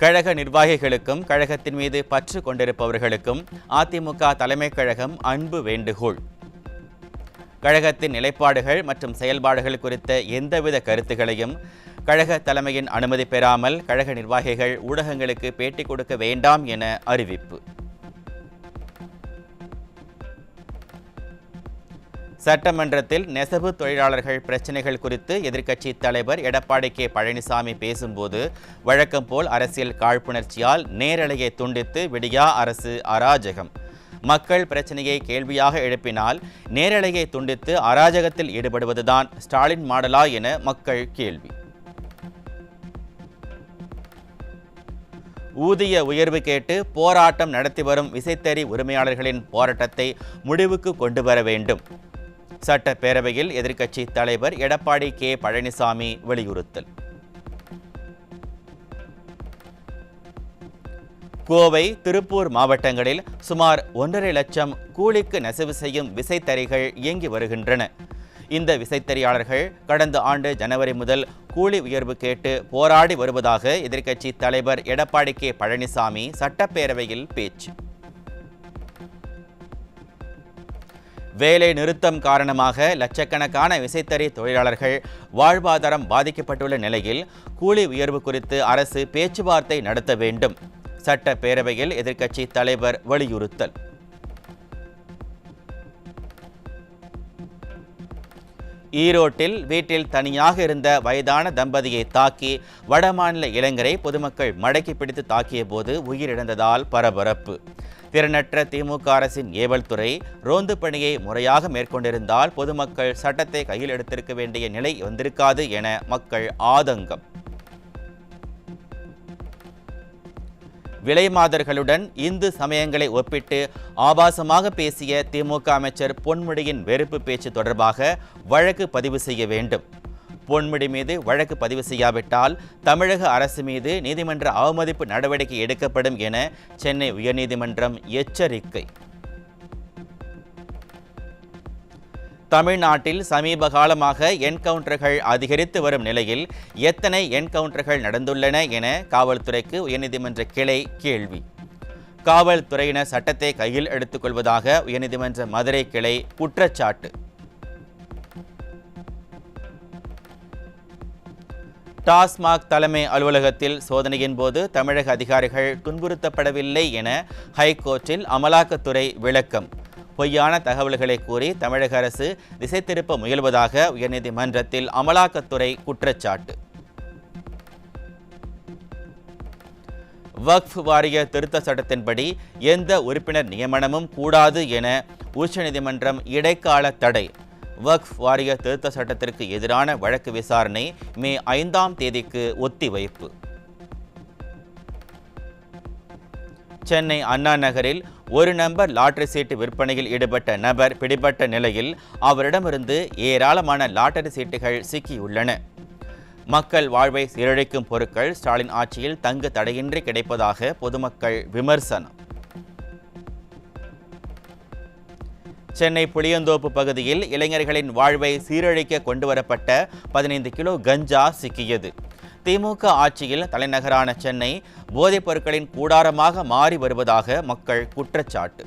கழக நிர்வாகிகளுக்கும் கழகத்தின் மீது பற்று கொண்டிருப்பவர்களுக்கும் அதிமுக தலைமைக் கழகம் அன்பு வேண்டுகோள். கழகத்தின் நிலைப்பாடுகள் மற்றும் செயல்பாடுகள் குறித்த எந்தவித கருத்துக்களையும் கழக தலைமையின் அனுமதி பெறாமல் கழக நிர்வாகிகள் ஊடகங்களுக்கு பேட்டி கொடுக்க வேண்டாம் என அறிவிப்பு. சட்டமன்றத்தில் நெசவு தொழிலாளர்கள் பிரச்சினைகள் குறித்து எதிர்க்கட்சி தலைவர் எடப்பாடி கே பழனிசாமி பேசும்போது வழக்கம் போல் அரசியல் காழ்ப்புணர்ச்சியால் நேரலையை துண்டித்து விடியா அரசு அராஜகம், மக்கள் பிரச்சனையை கேள்வியாக எழுப்பினால் நேரலையை துண்டித்து அராஜகத்தில் ஈடுபடுவதுதான் ஸ்டாலின் மாடலா என மக்கள் கேள்வி. ஊதிய உயர்வு கேட்டு போராட்டம் நடத்தி வரும் விசைத்தறி உரிமையாளர்களின் போராட்டத்தை முடிவுக்கு கொண்டு வர வேண்டும். சட்டப்பேரவையில் எதிர்க்கட்சி தலைவர் எடப்பாடி கே பழனிசாமி வலியுறுத்தல். கோவை, திருப்பூர் மாவட்டங்களில் சுமார் 1.5 லட்சம் கூலிக்கு நெசவு செய்யும் விசைத்தறிகள் இயங்கி வருகின்றன. இந்த விசைத்தறியாளர்கள் கடந்த ஆண்டு ஜனவரி முதல் கூலி உயர்வு கேட்டு போராடி வருவதாக எதிர்க்கட்சி தலைவர் எடப்பாடி கே பழனிசாமி சட்டப்பேரவையில் பேச்சு. வேலை நிறுத்தம் காரணமாக லட்சக்கணக்கான விசைத்தறி தொழிலாளர்கள் வாழ்வாதாரம் பாதிக்கப்பட்டுள்ள நிலையில் கூலி உயர்வு குறித்து அரசு பேச்சுவார்த்தை நடத்த வேண்டும். சட்டப்பேரவையில் எதிர்க்கட்சி தலைவர் வலியுறுத்தல். ஈரோட்டில் வீட்டில் தனியாக இருந்த வயதான தம்பதியை தாக்கி வடமாநில இளைஞரை பொதுமக்கள் மடக்கி பிடித்து தாக்கிய போது உயிரிழந்ததால் பரபரப்பு. திறனற்ற திமுக அரசின் ஏவல் துறை ரோந்து பணியை முறையாக மேற்கொண்டிருந்தால் பொதுமக்கள் சட்டத்தை கையில் எடுத்திருக்க வேண்டிய நிலை வந்திருக்காது என மக்கள் ஆதங்கம். விலைமாதர்களுடன் இந்து சமயங்களை ஒப்பிட்டு ஆபாசமாக பேசிய திமுக அமைச்சர் பொன்முடியின் வெறுப்பு பேச்சு தொடர்பாக வழக்கு பதிவு செய்ய வேண்டும். பொன்முடி மீது வழக்கு பதிவு செய்யாவிட்டால் தமிழக அரசு மீது நீதிமன்ற அவமதிப்பு நடவடிக்கை எடுக்கப்படும் என சென்னை உயர்நீதிமன்றம் எச்சரிக்கை. தமிழ்நாட்டில் சமீப காலமாக என்கவுண்டர்கள் அதிகரித்து வரும் நிலையில் எத்தனை என்கவுண்டர்கள் நடந்துள்ளன என காவல்துறைக்கு உயர்நீதிமன்ற கிளை கேள்வி. காவல்துறையினர் சட்டத்தை கையில் எடுத்துக்கொள்வதாக உயர்நீதிமன்ற மதுரை கிளை குற்றச்சாட்டு. டாஸ்மாக் தலைமை அலுவலகத்தில் சோதனையின் போது தமிழக அதிகாரிகள் துன்புறுத்தப்படவில்லை என ஹைகோர்ட்டில் அமலாக்கத்துறை விளக்கம். பொய்யான தகவல்களை கூறி தமிழக அரசு திசை திருப்ப முயல்வதாக உயர்நீதிமன்றத்தில் அமலாக்கத்துறை குற்றச்சாட்டு. வக்ஃப் வாரிய திருத்த சட்டத்தின்படி எந்த உறுப்பினர் நியமனமும் கூடாது என உச்சநீதிமன்றம் இடைக்கால தடை. வக்ஃப் வாரிய திருத்த சட்டத்திற்கு எதிரான வழக்கு விசாரணை மே 5ஆம் தேதிக்கு ஒத்திவைப்பு. சென்னை அண்ணா நகரில் ஒரு நம்பர் லாட்டரி சீட்டு விற்பனையில் ஈடுபட்ட நபர் பிடிபட்ட நிலையில் அவரிடமிருந்து ஏராளமான லாட்டரி சீட்டுகள் சிக்கியுள்ளன. மக்கள் வாழ்வை சீரழிக்கும் பொருட்கள் ஸ்டாலின் ஆட்சியில் தங்கு தடையின்றி கிடைப்பதாக பொதுமக்கள் விமர்சனம். சென்னை புளியந்தோப்பு பகுதியில் இளைஞர்களின் வாழ்வை சீரழிக்க கொண்டுவரப்பட்ட 15 கிலோ கஞ்சா சிக்கியது. திமுக ஆட்சியில் தலைநகரான சென்னை போதைப் பொருட்களின் கூடாரமாக மாறி வருவதாக மக்கள் குற்றச்சாட்டு.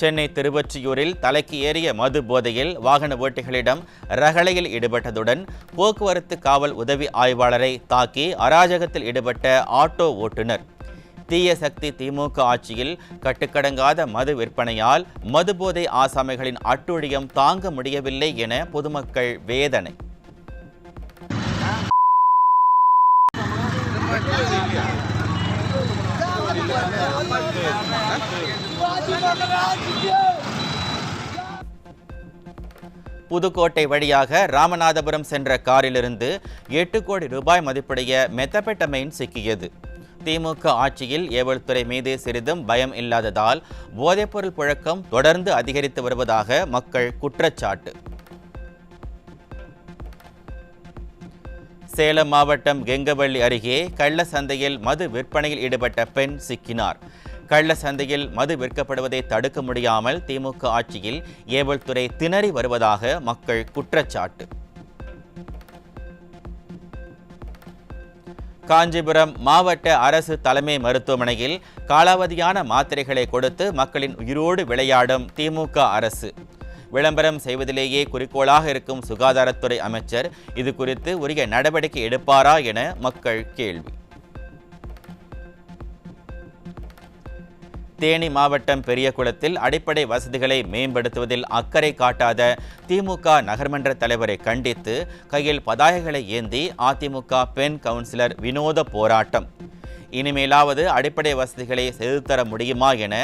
சென்னை திருவொற்றியூரில் தலைக்கு ஏறிய மது போதையில் வாகன ஓட்டிகளிடம் ரகளையில் ஈடுபட்டதுடன் போக்குவரத்து காவல் உதவி ஆய்வாளரை தாக்கி அராஜகத்தில் ஈடுபட்ட ஆட்டோ ஓட்டுநர். தீய சக்தி திமுக ஆட்சியில் கட்டுக்கடங்காத மது விற்பனையால் மதுபோதை ஆசாமிகளின் அட்டூழியம் தாங்க முடியவில்லை என பொதுமக்கள் வேதனை. புதுக்கோட்டை வழியாக ராமநாதபுரம் சென்ற காரிலிருந்து 8 கோடி ரூபாய் மதிப்புடைய மெத்தபெட்டமைன் சிக்கியது. திமுக ஆட்சியில் ஏவல்துறை மீது சிறிதும் பயம் இல்லாததால் போதைப்பொருள் புழக்கம் தொடர்ந்து அதிகரித்து வருவதாக மக்கள் குற்றச்சாட்டு. சேலம் மாவட்டம் கெங்கவள்ளி அருகே கள்ள சந்தையில் மது விற்பனையில் ஈடுபட்ட பெண் சிக்கினார். கள்ள சந்தையில் மது விற்கப்படுவதை தடுக்க முடியாமல் திமுக ஆட்சியில் ஏவல்துறை திணறி வருவதாக மக்கள் குற்றச்சாட்டு. காஞ்சிபுரம் மாவட்ட அரசு தலைமை மருத்துவமனையில் காலாவதியான மாத்திரைகளை கொடுத்து மக்களின் உயிரோடு விளையாடும் திமுக அரசு. விளம்பரம் செய்வதிலேயே குறிக்கோளாக இருக்கும் சுகாதாரத்துறை அமைச்சர் இது குறித்து உரிய நடவடிக்கை எடுப்பாரா என மக்கள் கேள்வி. தேனி மாவட்டம் பெரியகுளத்தில் அடிப்படை வசதிகளை மேம்படுத்துவதில் அக்கறை காட்டாத திமுக நகர்மன்ற தலைவரை கண்டித்து கையில் பதாகைகளை ஏந்தி அதிமுக பெண் கவுன்சிலர் வினோத போராட்டம். இனிமேலாவது அடிப்படை வசதிகளை செய்து தர முடியுமா என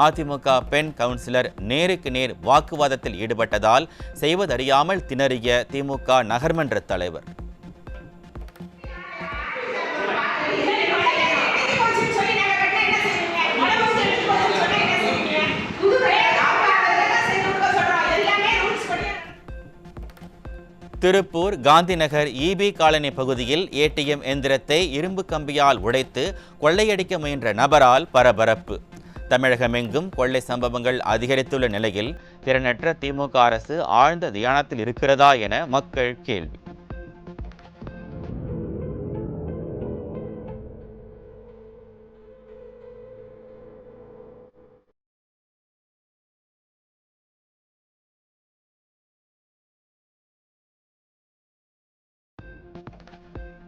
அதிமுக பெண் கவுன்சிலர் நேருக்கு நேர் வாக்குவாதத்தில் ஈடுபட்டதால் செய்வதறியாமல் திணறிய திமுக நகர்மன்ற தலைவர். திருப்பூர் காந்திநகர் இபி காலனி பகுதியில் ஏடிஎம் எந்திரத்தை இரும்பு கம்பியால் உடைத்து கொள்ளையடிக்க முயன்ற நபரால் பரபரப்பு. தமிழகமெங்கும் கொள்ளை சம்பவங்கள் அதிகரித்துள்ள நிலையில் திறனற்ற திமுக அரசு ஆழ்ந்த தியானத்தில் இருக்கிறதா என மக்கள் கேள்வி.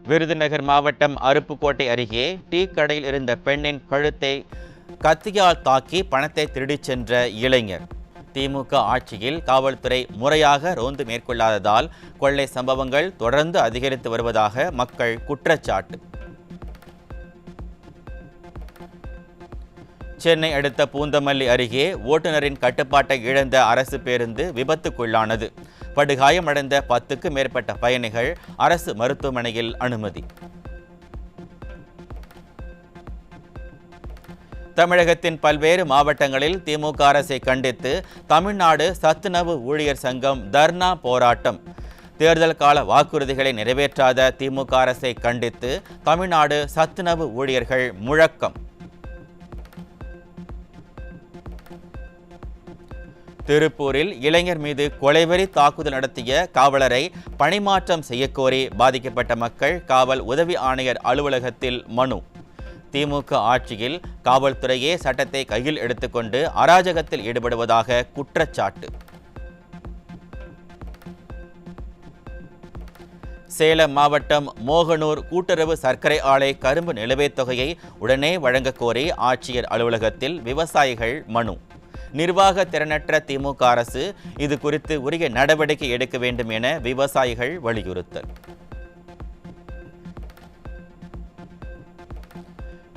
விருதுநகர் மாவட்டம் அருப்புக்கோட்டை அருகே டீ கடையில் இருந்த பெண்ணின் கழுத்தை கத்தியால் தாக்கி பணத்தை திருடிச் சென்ற இளைஞர். திமுக ஆட்சியில் காவல்துறை முறையாக ரோந்து மேற்கொள்ளாததால் கொள்ளை சம்பவங்கள் தொடர்ந்து அதிகரித்து வருவதாக மக்கள் குற்றச்சாட்டு. சென்னை அடுத்த பூந்தமல்லி அருகே ஓட்டுநரின் கட்டுப்பாட்டை இழந்த அரசு பேருந்து விபத்துக்குள்ளானது. படுகாயமடைந்த 10க்கும் மேற்பட்ட பயணிகள் அரசு மருத்துவமனையில் அனுமதி. தமிழகத்தின் பல்வேறு மாவட்டங்களில் திமுக அரசை கண்டித்து தமிழ்நாடு சத்துணவு ஊழியர் சங்கம் தர்ணா போராட்டம். தேர்தல் கால வாக்குறுதிகளை நிறைவேற்றாத திமுக அரசை கண்டித்து தமிழ்நாடு சத்துணவு ஊழியர்கள் முழக்கம். திருப்பூரில் இளைஞர் மீது கொலைவெறி தாக்குதல் நடத்திய காவலரை பணிமாற்றம் செய்யக்கோரி பாதிக்கப்பட்ட மக்கள் காவல் உதவி ஆணையர் அலுவலகத்தில் மனு. திமுக ஆட்சியில் காவல்துறையே சட்டத்தை கையில் எடுத்துக்கொண்டு அராஜகத்தில் ஈடுபடுவதாக குற்றச்சாட்டு. சேலம் மாவட்டம் மோகனூர் கூட்டுறவு சர்க்கரை ஆலை கரும்பு நிலுவைத் தொகையை உடனே வழங்க கோரி ஆட்சியர் அலுவலகத்தில் விவசாயிகள் மனு. நிர்வாக திறனற்ற திமுக அரசு இது குறித்து உரிய நடவடிக்கை எடுக்க வேண்டும் என விவசாயிகள் வலியுறுத்தல்.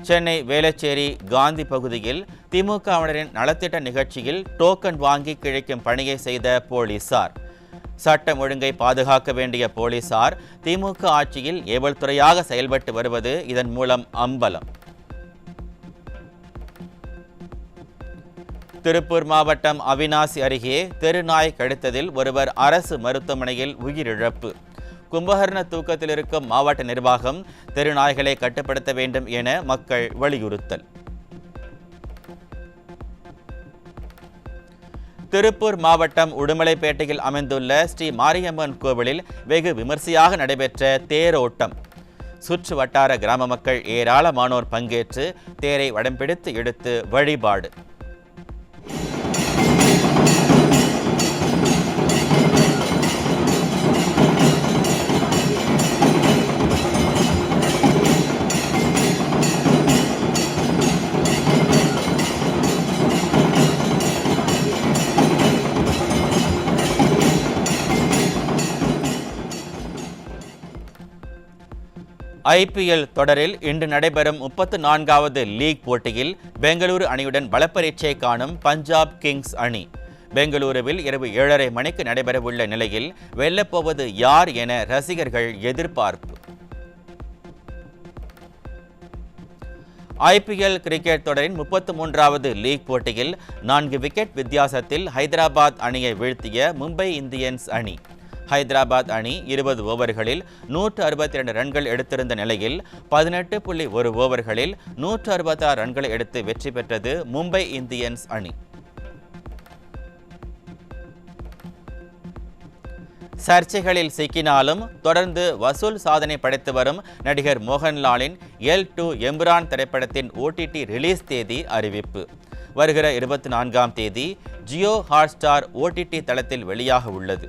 சென்னை வேளச்சேரி காந்தி பகுதியில் திமுகவினரின் நலத்திட்ட நிகழ்ச்சியில் டோக்கன் வாங்கி கிழிக்கும் பணியை செய்த போலீசார். சட்டம் ஒழுங்கை பாதுகாக்க வேண்டிய போலீசார் திமுக ஆட்சியில் ஏவல் துறையாக செயல்பட்டு வருவது இதன் மூலம் அம்பலம். திருப்பூர் மாவட்டம் அவிநாசி அருகே தெருநாய் கடித்ததில் ஒருவர் அரசு மருத்துவமனையில் உயிரிழப்பு. கும்பகர்ண தூக்கத்தில் இருக்கும் மாவட்ட நிர்வாகம் தெருநாய்களை கட்டுப்படுத்த வேண்டும் என மக்கள் வலியுறுத்தல். திருப்பூர் மாவட்டம் உடுமலைப்பேட்டையில் அமைந்துள்ள ஸ்ரீ மாரியம்மன் கோவிலில் வெகு விமர்சையாக நடைபெற்ற தேரோட்டம். சுற்று வட்டார கிராம மக்கள் ஏராளமானோர் பங்கேற்று தேரை வடம்பிடித்து எடுத்து வழிபாடு. ஐபிஎல் தொடரில் இன்று நடைபெறும் 34வது லீக் போட்டியில் பெங்களூரு அணியுடன் பலப்பரீட்சை காணும் பஞ்சாப் கிங்ஸ் அணி. பெங்களூருவில் இரவு 7:30 மணிக்கு நடைபெறவுள்ள நிலையில் வெல்லப்போவது யார் என ரசிகர்கள் எதிர்பார்ப்பு. ஐபிஎல் கிரிக்கெட் தொடரின் 33வது லீக் போட்டியில் 4 விக்கெட் வித்தியாசத்தில் ஹைதராபாத் அணியை வீழ்த்திய மும்பை இந்தியன்ஸ் அணி. ஹைதராபாத் அணி 20 ஓவர்களில் 162 ரன்கள் எடுத்திருந்த நிலையில் 18.1 ஓவர்களில் 166 ரன்களை எடுத்து வெற்றி பெற்றது மும்பை இந்தியன்ஸ் அணி. சர்ச்சைகளில் சிக்கினாலும் தொடர்ந்து வசூல் சாதனை படைத்து வரும் நடிகர் மோகன்லாலின் L2 எம்புரான் திரைப்படத்தின் OTT ரிலீஸ் தேதி அறிவிப்பு. வருகிற 24ஆம் தேதி ஜியோ ஹாட்ஸ்டார் OTT தளத்தில் வெளியாக உள்ளது.